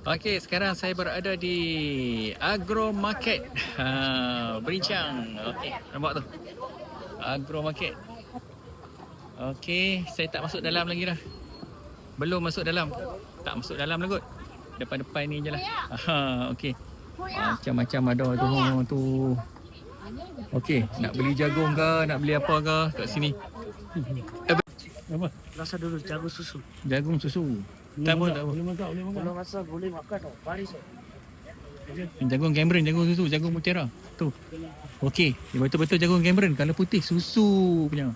Okey, sekarang saya berada di Agro Market Berincang. Okey, nampak tu? Agro Market. Okey, saya tak masuk dalam lagi dah. Belum masuk dalam. Tak masuk dalam lah kot. Depan-depan ni je lah. Okey. Macam-macam ada tu. Okey, nak beli jagung ke, nak beli apa ke kat sini. Apa? Rasa dulu jagung susu. Jagung susu. Tak apa. Boleh makan. Belum rasa boleh makan tau. Baris tau. Jagung Cameron, jagung susu, jagung mutiara. Tu. Okey, betul-betul jagung Cameron. Kalau putih susu punya.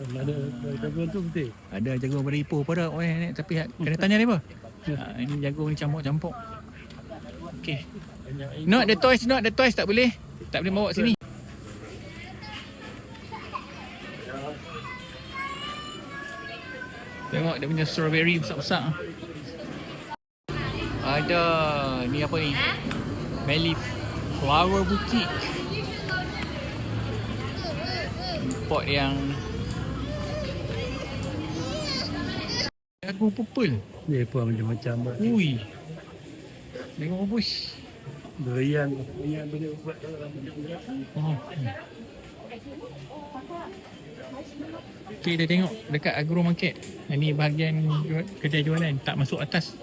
Ada jagung tu betul. Ada jagung beripoh pada tapi kena tanya ni apa? Ini jagung ni campur-campur. Okey. Not the toys tak boleh. Tak boleh bawa sini. Tengok dia punya strawberry besar-besar. Ada ni apa ni? Melif Flower Boutique. Pot yang jagung purple. Ni apa macam-macam. Ui. Tengok bos. Durian boleh buat Oh. Okay, dia tengok dekat Agro Market. Ini bahagian kedai jualan. Tak masuk atas.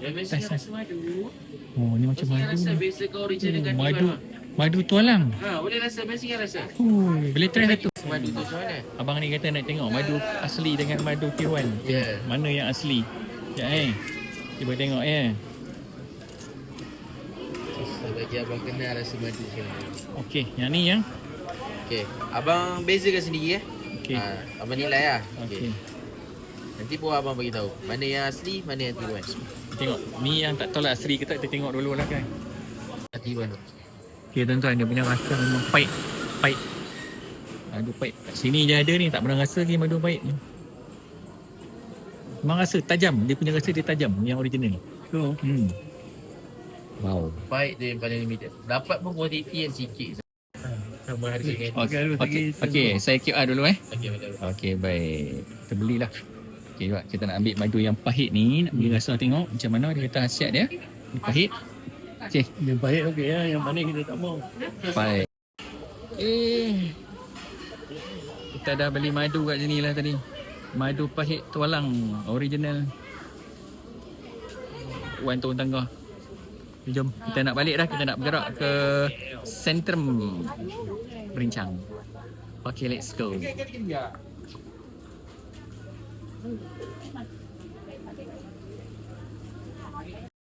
Atas. Oh, ni macam madu. Madu tualang. Boleh rasa, masih rasa. Boleh try satu. Madu tu macam mana? Abang ni kata nak tengok madu asli dengan madu Tiruan. Ya. Mana yang asli? Ya, cuba tengok ya. Saya bagi abang kenal rasa madu macam mana. Okey, yang ni yang. Okey, abang bezakan sendiri Okey. Abang nilai lah. Okey. Nanti pun abang bagi tahu mana yang asli, mana yang tiruan. Tengok. Ni yang tak tahu lah asli ke tak, kita tengok dulu lah kan. Tiruan tu. Okey tuan-tuan, dia punya rasa memang pahit. Madu pahit. Kat sini je ada ni, tak pernah rasa lagi madu pahit ni. Memang rasa tajam, dia punya rasa dia tajam yang original. tu. Wow. Baik dia yang paling limited. Dapat pun kuantiti yang sikit. Sama harga dengan Okey, saya QR dulu Okey, betul. Okey, baik. Kita belilah. Okey, jom kita nak ambil madu yang pahit ni, nak bagi rasa tengok macam mana dia kata khasiat dia. Dia pahit. Okey, Yang pahit okey ya, yang manis kita tak mau. baik. Kita dah beli madu kat sini lah tadi. Madu pahit tualang original. Wan turun tangga. Jom, kita nak balik dah. Kita nak bergerak ke sentrum Berincang. Okay, let's go.